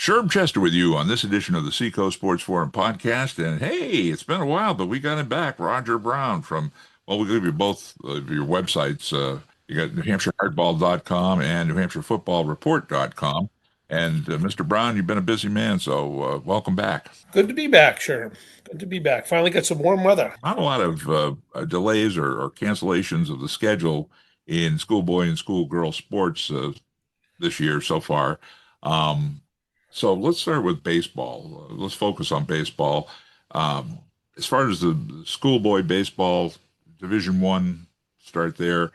Sherm Chester with you on this edition of the Seacoast Sports Forum podcast. And hey, it's been a while, but we got him back. Roger Brown from, well, we'll give you both of your websites. You got NewHampshireHardball.com and NewHampshireFootballReport.com. And Mr. Brown, you've been a busy man, so welcome back. Good to be back, Sherm. Good to be back. Finally got some warm weather. Not a lot of delays or cancellations of the schedule in schoolboy and schoolgirl sports this year so far. Um, so let's start with baseball. Let's focus on baseball. Um, as far as the schoolboy baseball, Division One, start there.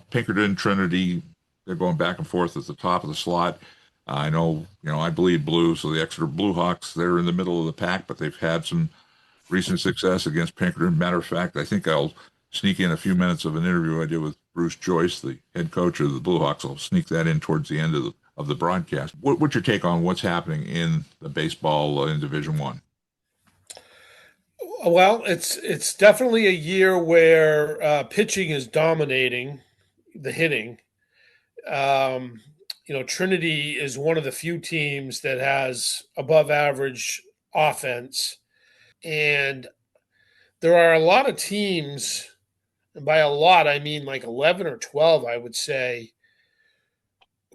Pinkerton, Trinity, they're going back and forth at the top of the slot. I know, I bleed blue, so the Exeter Bluehawks, they're in the middle of the pack, but they've had some recent success against Pinkerton. Matter of fact, I think I'll sneak in a few minutes of an interview I did with Bruce Joyce, the head coach of the Bluehawks. I'll sneak that in towards the end of the broadcast. What's your take on what's happening in the baseball in Division One? Well, it's definitely a year where pitching is dominating the hitting. Um, Trinity is one of the few teams that has above average offense, and there are a lot of teams, and by a lot I mean like 11 or 12, I would say,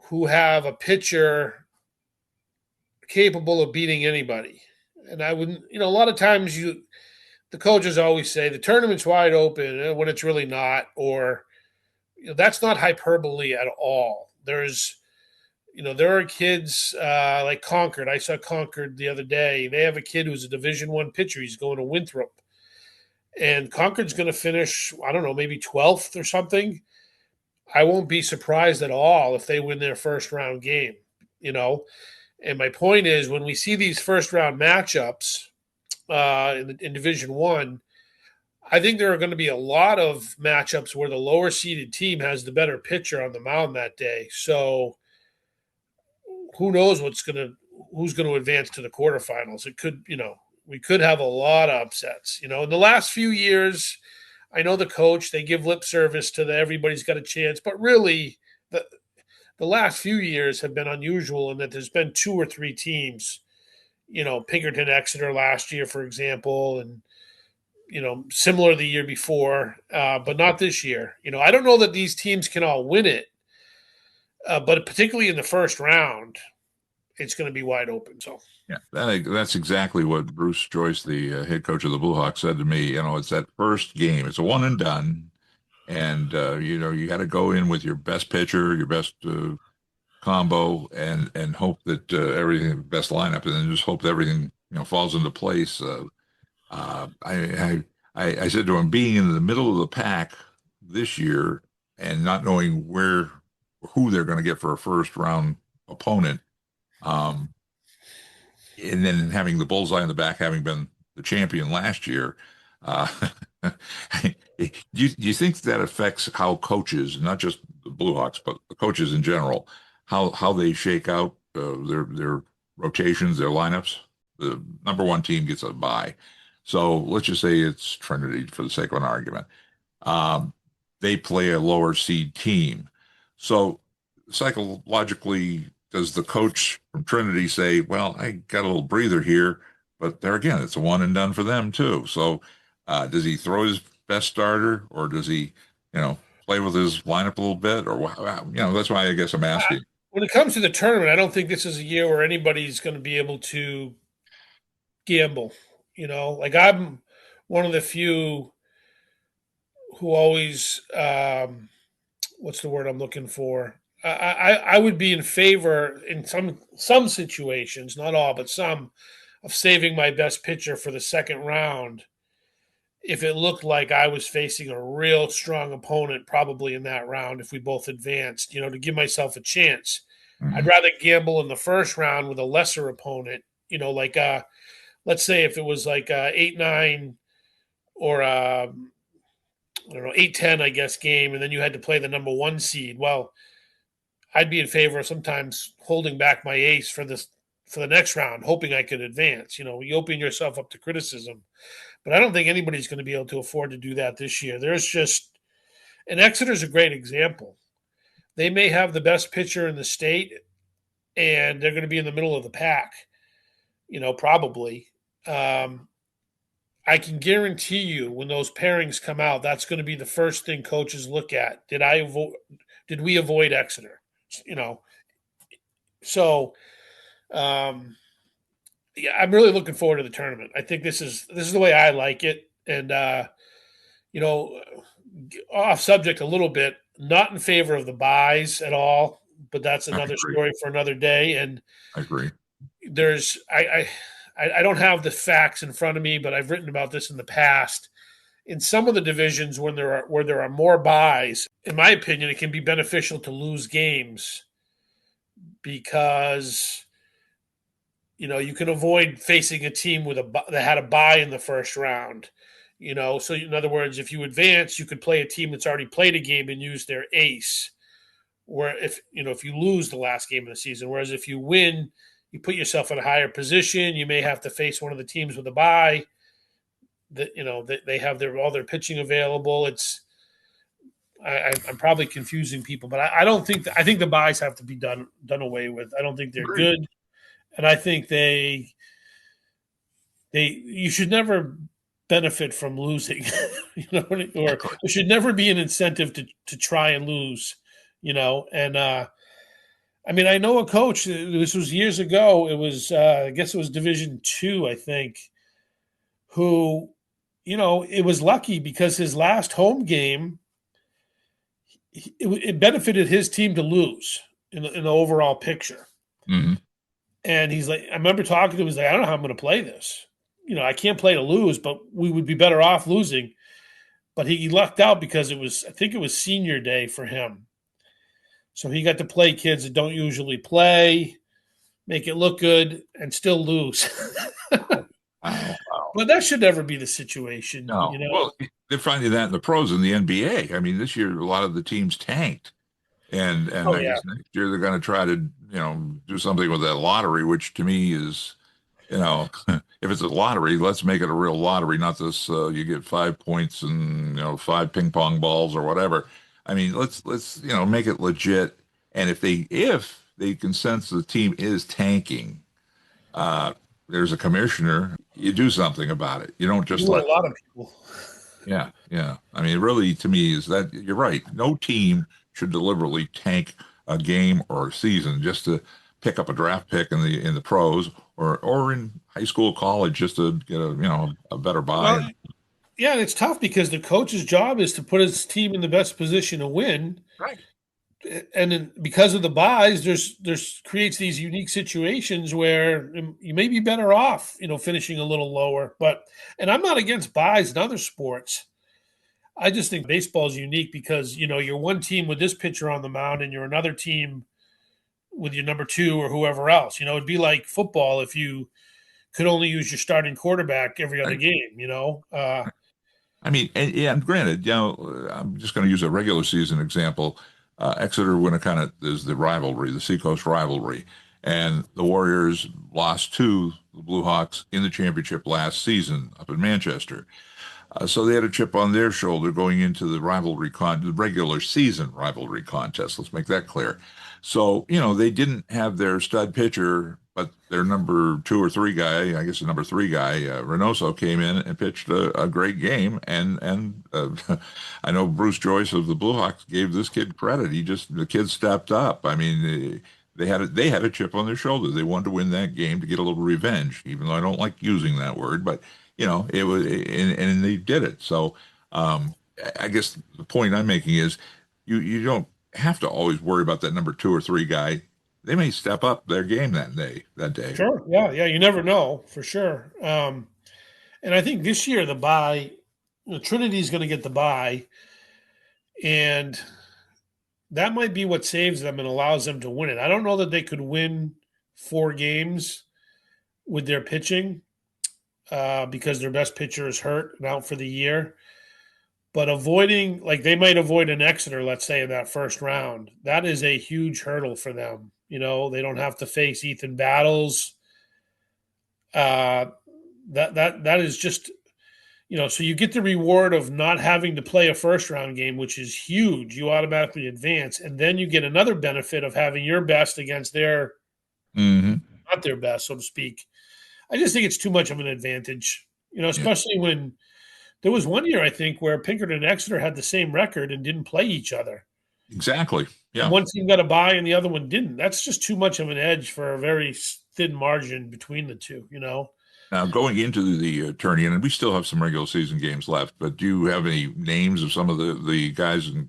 who have a pitcher capable of beating anybody. And I wouldn't, a lot of times the coaches always say the tournament's wide open when it's really not, or that's not hyperbole at all. There are kids like Concord. I saw Concord the other day. They have a kid who's a Division One pitcher. He's going to Winthrop, and Concord's going to finish, I don't know, maybe 12th or something. I won't be surprised at all if they win their first round game. You know, and my point is, when we see these first round matchups in Division One, I think there are going to be a lot of matchups where the lower seeded team has the better pitcher on the mound that day. So who knows who's going to advance to the quarterfinals? It could, we could have a lot of upsets. In the last few years, I know the coach, they give lip service to the everybody's got a chance, but really the last few years have been unusual in that there's been two or three teams, Pinkerton, Exeter last year, for example, and similar the year before, but not this year. I don't know that these teams can all win it, but particularly in the first round, it's going to be wide open. So, Yeah, that's exactly what Bruce Joyce, the head coach of the Bluehawks, said to me. It's that first game. It's a one and done, and you got to go in with your best pitcher, your best combo, and hope that everything best lineup, and then just hope that everything falls into place. I said to him, being in the middle of the pack this year and not knowing who they're going to get for a first round opponent, um, and then having the bullseye in the back, having been the champion last year, uh, do you think that affects how coaches, not just the Bluehawks, but the coaches in general, how they shake out their rotations, their lineups? The number one team gets a bye. So let's just say it's Trinity for the sake of an argument. Um, they play a lower seed team. So psychologically, does the coach from Trinity say, well, I got a little breather here, but there again, it's a one and done for them too. So does he throw his best starter, or does he, play with his lineup a little bit, or that's why I guess I'm asking. when it comes to the tournament, I don't think this is a year where anybody's going to be able to gamble. Like I'm one of the few who always, what's the word I'm looking for? I would be in favor in some situations, not all, but some, of saving my best pitcher for the second round if it looked like I was facing a real strong opponent, probably in that round if we both advanced, to give myself a chance. I'd Mhm. rather gamble in the first round with a lesser opponent, like let's say if it was like 8-9 or I don't know, 8-10, I guess, game, and then you had to play the number one seed. Well, I'd be in favor of sometimes holding back my ace for the next round, hoping I could advance. You open yourself up to criticism. But I don't think anybody's going to be able to afford to do that this year. And Exeter's a great example. They may have the best pitcher in the state, and they're going to be in the middle of the pack, probably. I can guarantee you when those pairings come out, that's going to be the first thing coaches look at. Did we avoid Exeter? So yeah, I'm really looking forward to the tournament. I think this is the way I like it. And you know, off subject a little bit, not in favor of the buys at all, but that's I another agree. story for another day. And I agree. there's I don't have the facts in front of me, but I've written about this in the past. In some of the divisions where there are more buys, in my opinion, it can be beneficial to lose games because you can avoid facing a team that had a bye in the first round. So in other words, if you advance, you could play a team that's already played a game and use their ace. Where if you lose the last game of the season, whereas if you win, you put yourself in a higher position. You may have to face one of the teams with a bye. That they have all their pitching available. I'm probably confusing people, but I don't think I think the buys have to be done away with. I don't think they're Agreed. good, and I think you should never benefit from losing, or Exactly. there should never be an incentive to try and lose, and I mean, I know a coach. This was years ago. It was, I guess, it was Division II, I think, who, it was lucky because his last home game, it benefited his team to lose in the overall picture. Hmm. And he's like, I remember talking to him. He's like, I don't know how I'm going to play this. I can't play to lose, but we would be better off losing. But he lucked out because I think it was senior day for him. So he got to play kids that don't usually play, make it look good, and still lose. Wow. Wow. But that should never be the situation, No. Well, they're finding that in the pros in the NBA. I mean, this year a lot of the teams tanked, and Oh I yeah. guess next year they're going to try to do something with that lottery, which to me is if it's a lottery, let's make it a real lottery, not this you get 5 points and five ping pong balls or whatever. I mean, let's make it legit. And if they can sense the team is tanking, uh, there's a commissioner, you do something about it. You don't You just want let. a lot of people. Yeah, yeah. I mean, really, to me, is that you're right. No team should deliberately tank a game or a season just to pick up a draft pick in the pros or in high school, college, just to get a better buy. Well, yeah, and it's tough because the coach's job is to put his team in the best position to win. Right. And then because of the buys, there's creates these unique situations where you may be better off, finishing a little lower. And I'm not against buys in other sports. I just think baseball is unique because you're one team with this pitcher on the mound, and you're another team with your number two or whoever else. It'd be like football if you could only use your starting quarterback every other Right. game. I mean, and granted, I'm just going to use a regular season example. Exeter win a kind of is the rivalry, the Seacoast rivalry, and the Warriors lost to the Bluehawks in the championship last season up in Manchester. So they had a chip on their shoulder going into the regular season rivalry contest. Let's make that clear. So, they didn't have their stud pitcher, but their number two or three guy, I guess the number three guy, Reynoso, came in and pitched a great game. And I know Bruce Joyce of the Bluehawks gave this kid credit. The kid stepped up. I mean, they had a chip on their shoulder. They wanted to win that game to get a little revenge, even though I don't like using that word, but it was, and they did it. So, I guess the point I'm making is you don't have to always worry about that number two or three guy. They may step up their game that day. That day. Sure. Yeah. Yeah. You never know for sure. And I think this year the buy, Trinity's going to get the buy, and that might be what saves them and allows them to win it. I don't know that they could win 4 games with their pitching because their best pitcher is hurt and out for the year. But they might avoid an Exeter, let's say, in that first round. That is a huge hurdle for them. They don't have to face Ethan Battles. That is just, so you get the reward of not having to play a first round game, which is huge. You automatically advance, and then you get another benefit of having your best against their Hmm. not their best, so to speak. I just think it's too much of an advantage, Yeah, especially when there was one year I think where Pinkerton and Exeter had the same record and didn't play each other. exactly. And Yeah. one team got a bye and the other one didn't. That's just too much of an edge for a very thin margin between the two. Now, going into the tourney, and we still have some regular season games left, but do you have any names of some of the guys and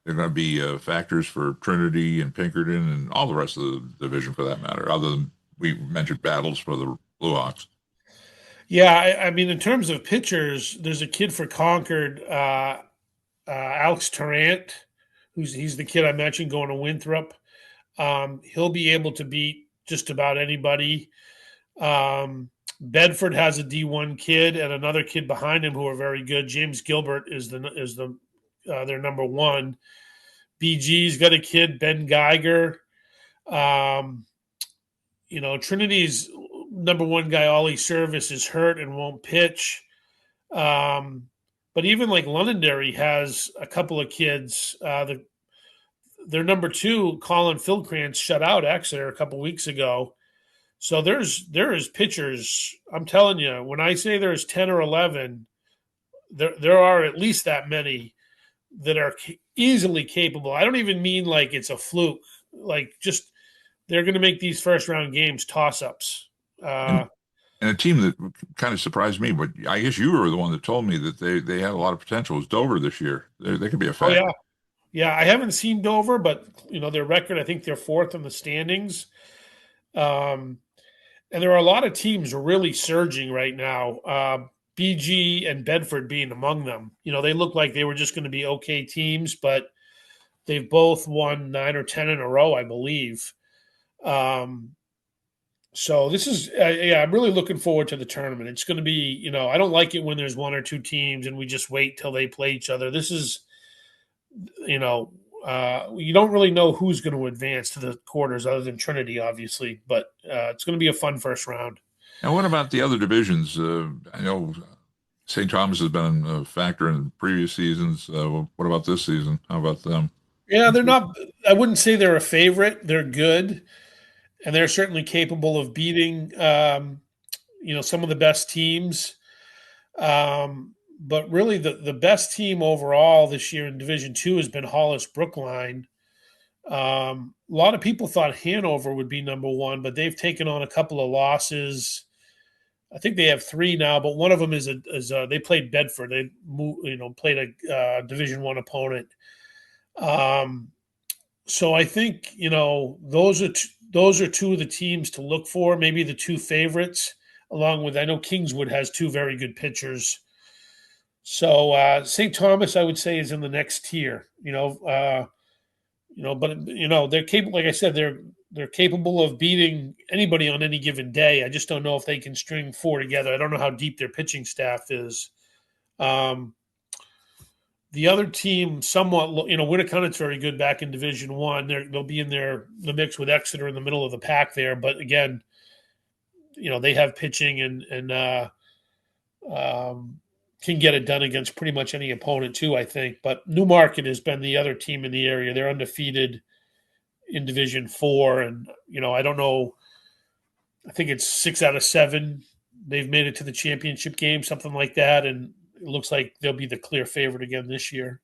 they're going to be factors for Trinity and Pinkerton and all the rest of the division for that matter, other than we mentioned battles for the Bluehawks. Yeah, I mean, in terms of pitchers, there's a kid for Concord, Alex Tarrant, he's the kid I mentioned going to Winthrop. He'll be able to beat just about anybody. Bedford has a D1 kid and another kid behind him who are very good. James Gilbert is their number one. BG's got a kid, Ben Geiger. Um, Trinity's number one guy, Ollie Service, is hurt and won't pitch. But even like Londonderry has a couple of kids. Their number two, Colin Philcrantz, shut out Exeter a couple weeks ago. So there is pitchers. I'm telling you, when I say there's 10 or 11, there are at least that many that are easily capable. I don't even mean like it's a fluke. Like just they're going to make these first round games toss ups. And and a team that kind of surprised me, but I guess you were the one that told me that they had a lot of potential was Dover this year. They could be a Oh factor. yeah, yeah. I haven't seen Dover, but their record. I think they're fourth in the standings. Um, and there are a lot of teams really surging right now. BG and Bedford being among them. They look like they were just going to be okay teams, but they've both won 9 or 10 in a row, I believe. Um, so this is, yeah, I'm really looking forward to the tournament. It's going to be, I don't like it when there's one or two teams and we just wait till they play each other. This is, you know, you don't really know who's going to advance to the quarters other than Trinity, obviously, but it's going to be a fun first round. Now, what about the other divisions? I know St. Thomas has been a factor in previous seasons. What about this season? How about them? Yeah, they're not, I wouldn't say they're a favorite. They're good, and they're certainly capable of beating, some of the best teams. But really, the best team overall this year in Division Two has been Hollis Brookline. A lot of people thought Hanover would be number one, but they've taken on a couple of losses. I think they have three now, but one of them they played Bedford. They played a Division One opponent. Um, so I think those are two of the teams to look for. Maybe the two favorites, along with I know Kingswood has two very good pitchers. So St. Thomas, I would say, is in the next tier. But they're capable. Like I said, they're capable of beating anybody on any given day. I just don't know if they can string four together. I don't know how deep their pitching staff is. Um, the other team, somewhat, Winnicott's very good back in Division One. They'll be in the mix with Exeter in the middle of the pack there. But again, they have pitching and um, can get it done against pretty much any opponent too, I think. But Newmarket has been the other team in the area. They're undefeated in Division Four, and I don't know. I think it's 6 out of 7. They've made it to the championship game, something like that, and it looks like they'll be the clear favorite again this year.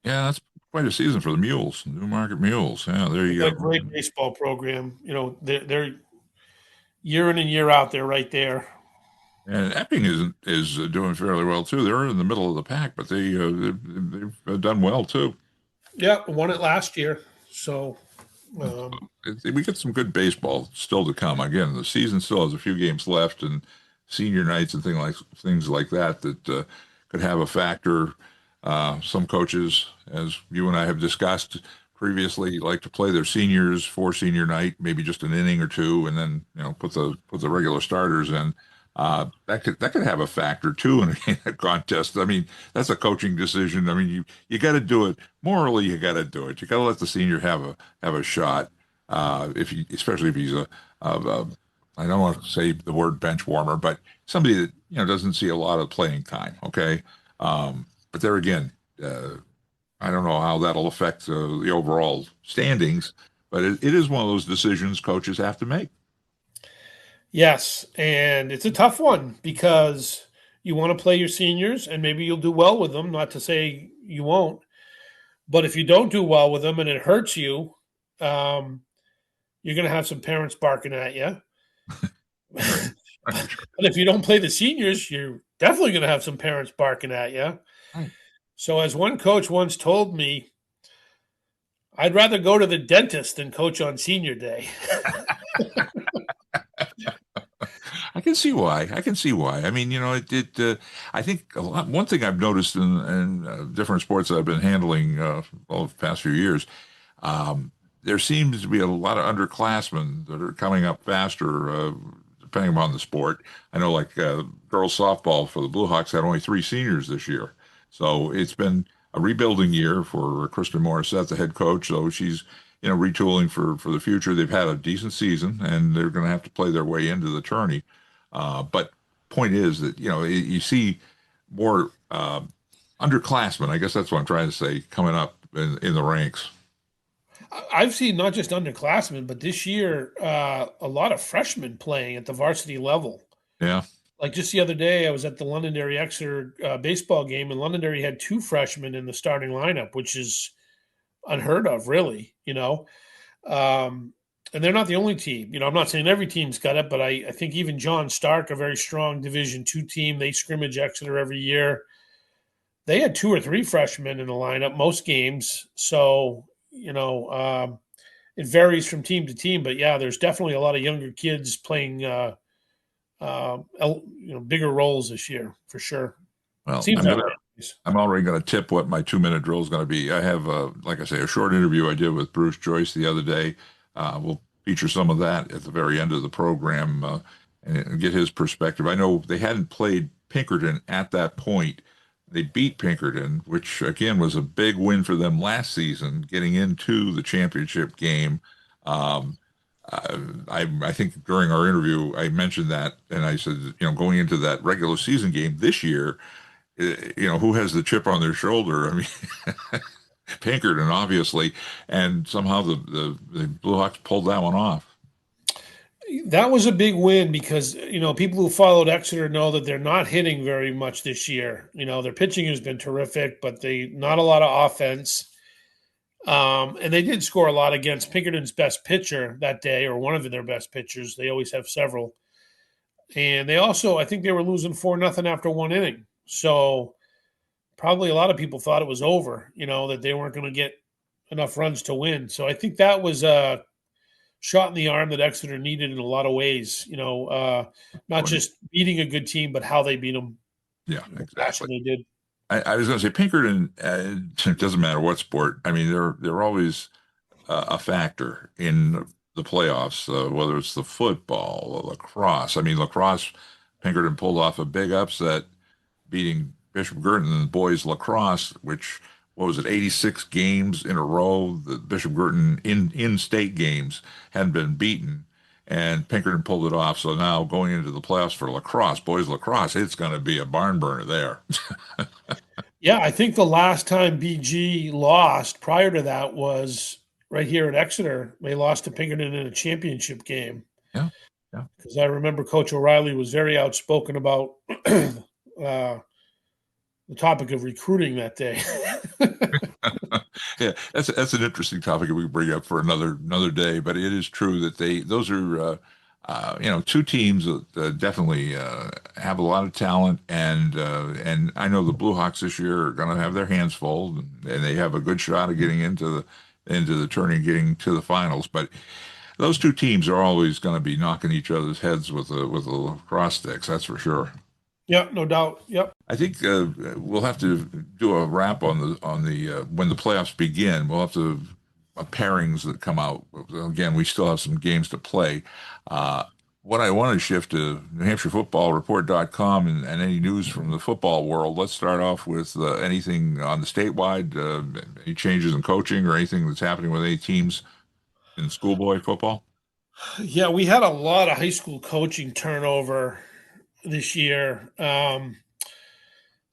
Yeah, that's quite a season for the Mules, Newmarket Mules. Yeah, there They've you got a go. great baseball program. They're year in and year out. They're right there. And Epping is doing fairly well too. They're in the middle of the pack, but they've done well too. Yeah, won it last year. So um, We get some good baseball still to come. Again, the season still has a few games left, and senior nights and things like that could have a factor. Some coaches, as you and I have discussed previously, like to play their seniors for senior night, maybe just an inning or two, and then put the regular starters in. That could have a factor too in a contest. I mean, that's a coaching decision. I mean, you got to do it morally. You got to do it. You got to let the senior have a shot. Especially if he's a I don't want to say the word bench warmer, but somebody that doesn't see a lot of playing time. Okay, but there again, I don't know how that'll affect the overall standings, but it is one of those decisions coaches have to make. Yes, and it's a tough one because you want to play your seniors and maybe you'll do well with them, not to say you won't. But if you don't do well with them and it hurts you, um, you're going to have some parents barking at you. Right. But if you don't play the seniors, you're definitely going to have some parents barking at you. Right. So, as one coach once told me, I'd rather go to the dentist than coach on senior day. I can see why. I can see why. I mean, I think one thing I've noticed in different sports that I've been handling over the past few years, there seems to be a lot of underclassmen that are coming up faster, depending upon the sport. I know, like girls softball for the Bluehawks had only three seniors this year, so it's been a rebuilding year for Kristen Morissette, the head coach. So she's retooling for the future. They've had a decent season, and they're going to have to play their way into the tourney. But point is that you see more underclassmen. I guess that's what I'm trying to say coming up in the ranks. I've seen not just underclassmen, but this year, a lot of freshmen playing at the varsity level. Yeah. Like just the other day, I was at the Londonderry Exeter baseball game, and Londonderry had two freshmen in the starting lineup, which is unheard of, really. Um, and they're not the only team. I'm not saying every team's got it, but I think even John Stark, a very strong Division two team, they scrimmage Exeter every year. They had two or three freshmen in the lineup most games, so it varies from team to team. But yeah, there's definitely a lot of younger kids playing bigger roles this year for sure. Well, Seems that way. Anyways. I'm already going to tip what my 2 minute drill is going to be. I have, like I say, a short interview I did with Bruce Joyce the other day. We'll feature some of that at the very end of the program and get his perspective. I know they hadn't played Pinkerton at that point. They beat Pinkerton, which again was a big win for them last season, getting into the championship game. Um, I think during our interview I mentioned that, and I said, going into that regular season game this year, who has the chip on their shoulder? I mean, Pinkerton, obviously, and somehow the Blue pulled that one off. That was a big win because people who followed Exeter know that they're not hitting very much this year. Their pitching has been terrific, but they not a lot of offense. And they did score a lot against Pinkerton's best pitcher that day, or one of their best pitchers. They always have several. And they also, I think they were losing 4-0 after one inning. So probably a lot of people thought it was over, that they weren't going to get enough runs to win. So I think that was a shot in the arm that Exeter needed in a lot of ways, not just beating a good team, but how they beat them. Yeah, The exactly. fashion they did. I was going to say Pinkerton. It doesn't matter what sport. I mean, they're always a factor in the playoffs, whether it's the football, or lacrosse. I mean, lacrosse, Pinkerton pulled off a big upset, beating Bishop Girton in boys lacrosse, which what was it, 86 games in a row. The Bishop Girton in-state games hadn't been beaten, and Pinkerton pulled it off. So now going into the playoffs for lacrosse, boys lacrosse, it's going to be a barn burner there. Yeah, I think the last time BG lost prior to that was right here at Exeter. They lost to Pinkerton in a championship game. Yeah, yeah. Because I remember Coach O'Reilly was very outspoken about the topic of recruiting that day. Yeah, that's an interesting topic we can bring up for another day. But it is true that those are two teams that definitely have a lot of talent, and I know the Blue Hawks this year are going to have their hands full, and they have a good shot of getting into the tourney, getting to the finals. But those two teams are always going to be knocking each other's heads with the lacrosse sticks. That's for sure. Yeah, no doubt. Yep. I think we'll have to do a wrap on the when the playoffs begin. We'll have to pairings that come out. Again, we still have some games to play. Uh, what I want to shift to NewHampshireFootballReport.com and any news from the football world. Let's start off with anything on the statewide, any changes in coaching or anything that's happening with any teams in schoolboy football. Yeah, we had a lot of high school coaching turnover this year.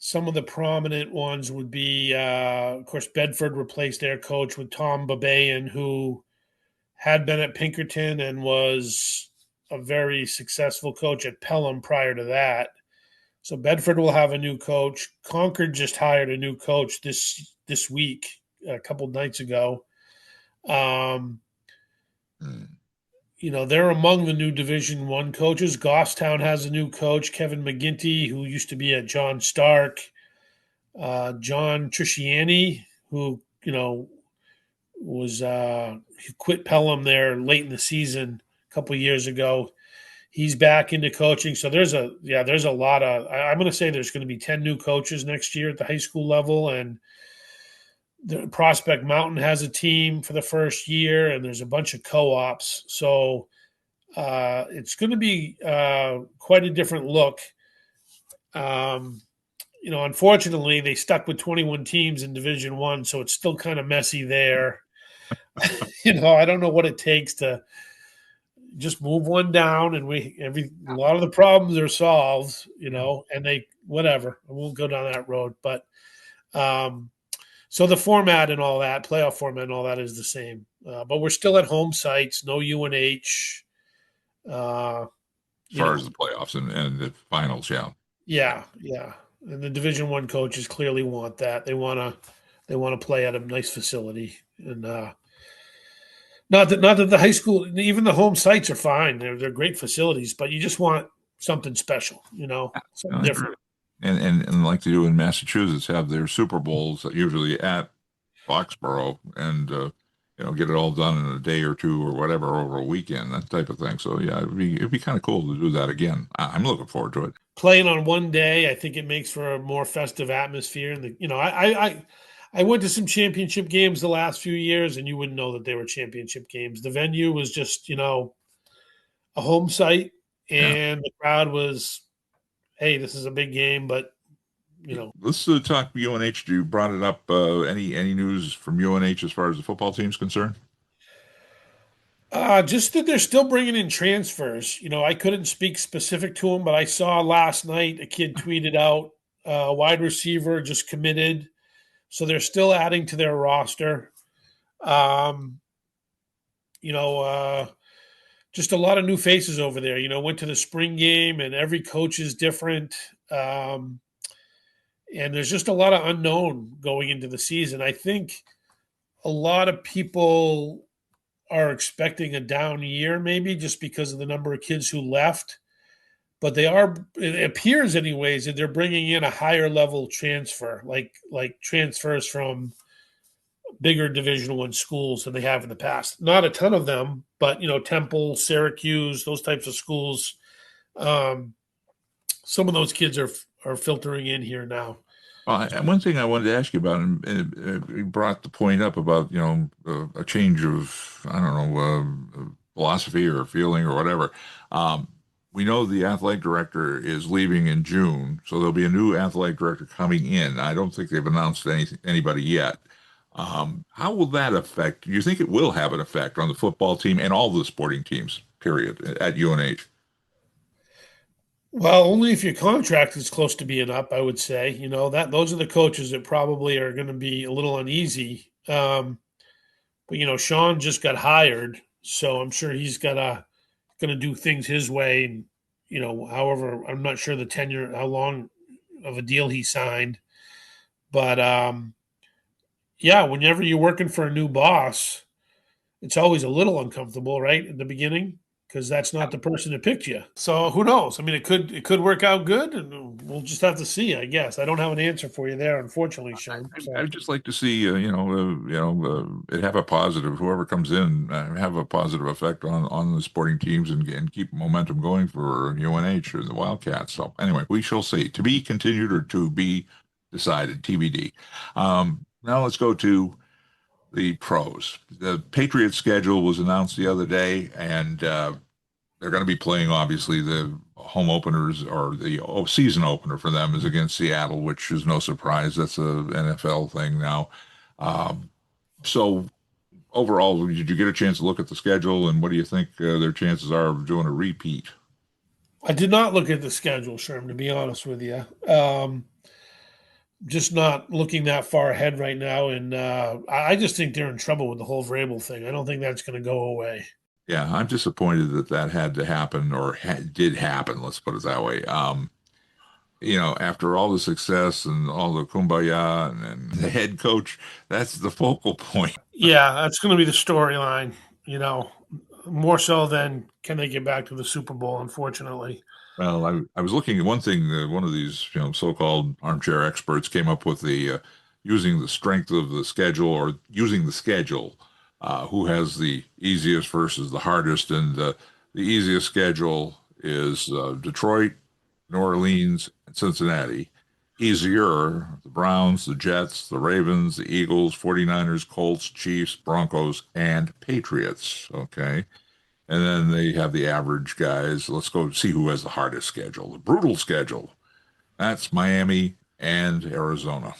Some of the prominent ones would be, of course, Bedford replaced their coach with Tom Babayan, who had been at Pinkerton and was a very successful coach at Pelham prior to that. So Bedford will have a new coach. Concord just hired a new coach this week, a couple nights ago. Um, Hmm. they're among the new Division One coaches. Goffstown has a new coach, Kevin McGinty, who used to be at John Stark. John Trisciani, who was he quit Pelham there late in the season a couple of years ago. He's back into coaching. So there's a lot of. I'm going to say there's going to be 10 new coaches next year at the high school level, and the Prospect Mountain has a team for the first year, and there's a bunch of co-ops. So it's going to be quite a different look. Unfortunately, they stuck with 21 teams in Division One, so it's still kind of messy there. I don't know what it takes to just move one down, and a lot of the problems are solved. And they whatever. I won't go down that road, but so the format and all that, playoff format and all that is the same, but we're still at home sites, no UNH. As far as the playoffs and the finals, yeah. Yeah. And the Division One coaches clearly want that. They want to play at a nice facility, and not that the high school, even the home sites are fine. They're great facilities, but you just want something special, something different. And like they do in Massachusetts, have their Super Bowls usually at Foxborough, and get it all done in a day or two or whatever over a weekend, that type of thing. So yeah, it'd be kind of cool to do that again. I'm looking forward to it. Playing on one day, I think it makes for a more festive atmosphere. And I went to some championship games the last few years, and you wouldn't know that they were championship games. The venue was just a home site, Yeah. and the crowd was, hey, this is a big game, but Let's talk UNH. You brought it up. Any news from UNH as far as the football team's concerned? just that they're still bringing in transfers. I couldn't speak specific to them, but I saw last night a kid tweeted out a wide receiver just committed. So they're still adding to their roster. Um, you know, uh, just a lot of new faces over there. Went to the spring game, and every coach is different. Um, and there's just a lot of unknown going into the season. I think a lot of people are expecting a down year, maybe just because of the number of kids who left. But it appears anyways, that they're bringing in a higher level transfer, like transfers from bigger Division One schools than they have in the past. Not a ton of them, but Temple, Syracuse, those types of schools. Um, some of those kids are filtering in here now. One thing I wanted to ask you about, and you brought the point up about, a change of, I don't know, philosophy or feeling or whatever. Um, we know the athletic director is leaving in June, so there'll be a new athletic director coming in. I don't think they've announced anybody yet. How will that affect? Do you think it will have an effect on the football team and all the sporting teams, period, at UNH? Well, only if your contract is close to being up, I would say. That those are the coaches that probably are going to be a little uneasy. But Sean just got hired, so I'm sure he's gonna do things his way. And however, I'm not sure the tenure, how long of a deal he signed. But yeah, whenever you're working for a new boss, it's always a little uncomfortable, right, at the beginning, because that's not the person that picked you. So who knows? I mean, it could work out good, and we'll just have to see. I guess I don't have an answer for you there, unfortunately, Sean. So I'd just like to see, it have a positive. Whoever comes in, have a positive effect on the sporting teams and keep momentum going for UNH or the Wildcats. So anyway, we shall see. To be continued or to be decided, TBD. Now let's go to the pros. The Patriots schedule was announced the other day, and they're going to be playing, obviously, the home openers, or the season opener for them is against Seattle, which is no surprise. That's a NFL thing now. Um, so overall, did you get a chance to look at the schedule, and what do you think their chances are of doing a repeat? I did not look at the schedule, Sherm, to be honest with you. Just not looking that far ahead right now, and I just think they're in trouble with the whole Vrabel thing. I don't think that's going to go away. Yeah, I'm disappointed that that had to happen or did happen. Let's put it that way. After all the success and all the kumbaya and the head coach, that's the focal point. Yeah, that's going to be the storyline, you know, more so than can they get back to the Super Bowl, unfortunately. Well, I was looking at one thing. One of these, so-called armchair experts came up with the using the strength of the schedule or using the schedule, who has the easiest versus the hardest, and the easiest schedule is Detroit, New Orleans, and Cincinnati. Easier, the Browns, the Jets, the Ravens, the Eagles, 49ers, Colts, Chiefs, Broncos, and Patriots. Okay. And then they have the average guys. Let's go see who has the hardest schedule, the brutal schedule. That's Miami and Arizona.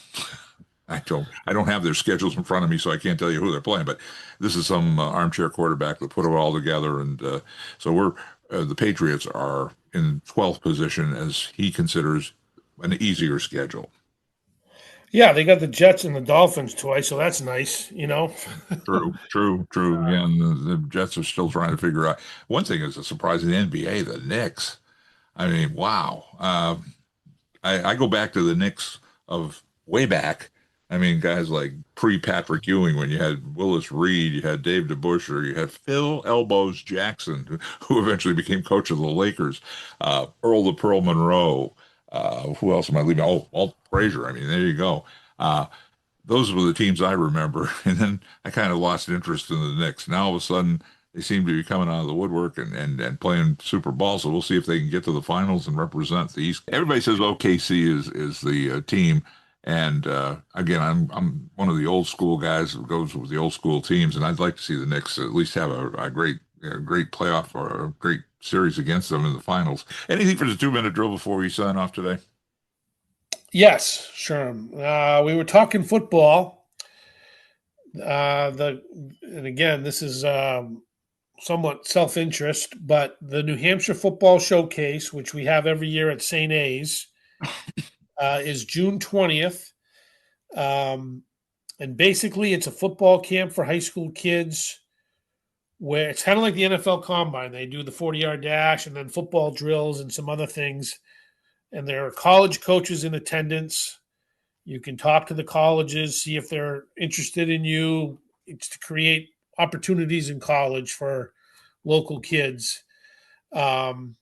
I don't have their schedules in front of me, so I can't tell you who they're playing. But this is some armchair quarterback that put it all together, and so the Patriots are in 12th position as he considers an easier schedule. Yeah, they got the Jets and the Dolphins twice, so that's nice, you know. True, true, true. Yeah, and the Jets are still trying to figure out. One thing is a surprise in the NBA, the Knicks. I mean, wow. I go back to the Knicks of way back. I mean, guys like pre-Patrick Ewing, when you had Willis Reed, you had Dave DeBusschere, you had Phil Elbows Jackson, who eventually became coach of the Lakers, Earl the Pearl Monroe. Who else am I leaving? Oh, Walt Frazier. I mean, there you go. Uh, those were the teams I remember. And then I kind of lost interest in the Knicks. Now all of a sudden they seem to be coming out of the woodwork and playing Super Bowl. So we'll see if they can get to the finals and represent the East. Everybody says OKC is the team. And again, I'm one of the old school guys who goes with the old school teams, and I'd like to see the Knicks at least have a great playoff or a great series against them in the finals. Anything for the 2 minute drill before we sign off today? Yes, sure. We were talking football. And again, this is somewhat self-interest, but the New Hampshire Football Showcase, which we have every year at St. A's, is June 20th. And basically, it's a football camp for high school kids where it's kind of like the NFL Combine. They do the 40-yard dash and then football drills and some other things. And there are college coaches in attendance. You can talk to the colleges, see if they're interested in you. It's to create opportunities in college for local kids. Um,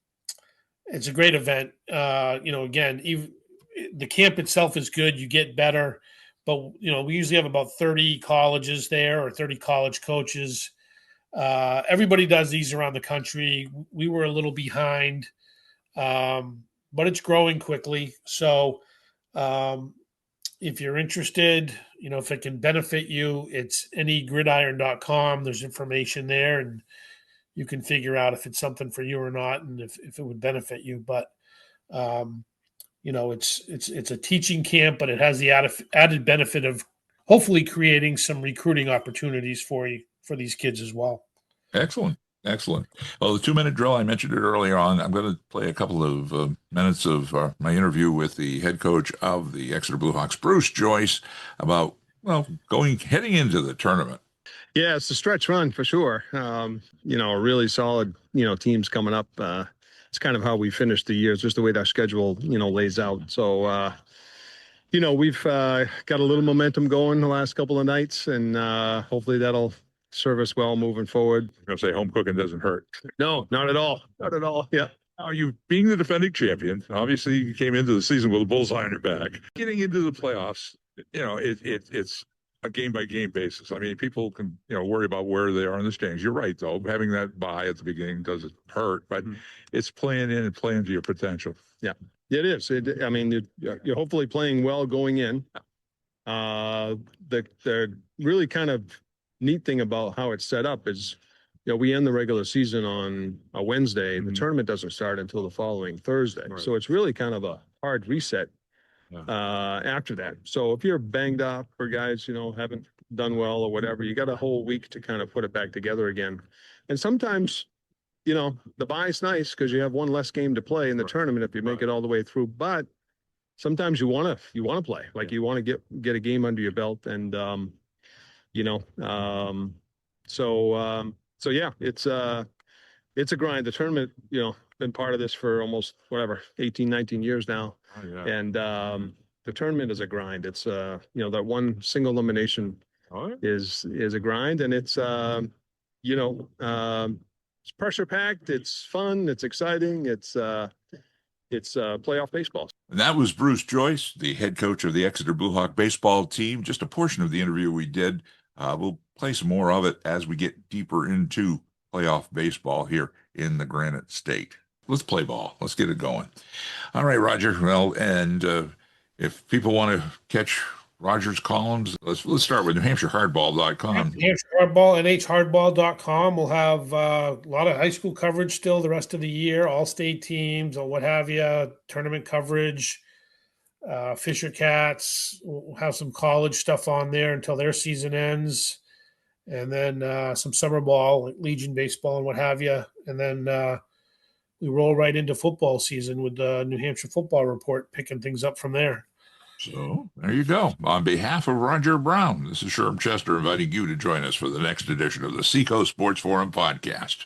it's a great event. Again, even the camp itself is good. You get better, but we usually have about 30 colleges there or 30 college coaches. Everybody does these around the country. We were a little behind, but it's growing quickly. So um, if you're interested, if it can benefit you, it's anygridiron.com. There's information there, and you can figure out if it's something for you or not, and if it would benefit you. But um, it's a teaching camp, but it has the added benefit of hopefully creating some recruiting opportunities for these kids as well. Excellent. Excellent. Well, the 2 minute drill, I mentioned it earlier on. I'm going to play a couple of minutes of my interview with the head coach of the Exeter Bluehawks, Bruce Joyce, about, well, heading into the tournament. Yeah, it's a stretch run for sure. A really solid, teams coming up. It's kind of how we finish the year. It's just the way that schedule, lays out. So, we've got a little momentum going the last couple of nights, and hopefully that'll serve us well moving forward. I'm going to say home cooking doesn't hurt. No, not at all. Not at all. Yeah. Now, you being the defending champion, obviously you came into the season with a bullseye on your back. Getting into the playoffs, it's a game by game basis. I mean, people can, worry about where they are in the standings. You're right, though. Having that bye at the beginning doesn't hurt, but it's playing in and playing to your potential. Yeah, it is. I mean, you're hopefully playing well going in. The really kind of neat thing about how it's set up is, we end the regular season on a Wednesday. The tournament doesn't start until the following Thursday. Right. So it's really kind of a hard reset after that. So if you're banged up or guys, haven't done well or whatever, you got a whole week to kind of put it back together again. And sometimes, the bye's nice because you have one less game to play in the tournament if you make it all the way through. But sometimes you want to play, like you want to get a game under your belt. And, So yeah, it's a grind. The tournament, been part of this for almost 18, 19 years now. Oh, yeah. And the tournament is a grind. It's that one single elimination Oh, yeah. is a grind, and it's it's pressure packed, it's fun, it's exciting, it's playoff baseball. And that was Bruce Joyce, the head coach of the Exeter Bluehawk baseball team. Just a portion of the interview we did. We'll play some more of it as we get deeper into playoff baseball here in the Granite State. Let's play ball. Let's get it going. All right, Roger. Well, and if people want to catch Roger's columns, let's start with NewHampshireHardball.com. New Hampshire Hardball, NHHardball.com. We'll have a lot of high school coverage still the rest of the year, all state teams or what have you, tournament coverage, Fisher Cats. We'll have some college stuff on there until their season ends. And then some summer ball, like Legion baseball and what have you. And then we roll right into football season with the New Hampshire Football Report, picking things up from there. So there you go. On behalf of Roger Brown, this is Sherm Chester inviting you to join us for the next edition of the Seacoast Sports Forum podcast.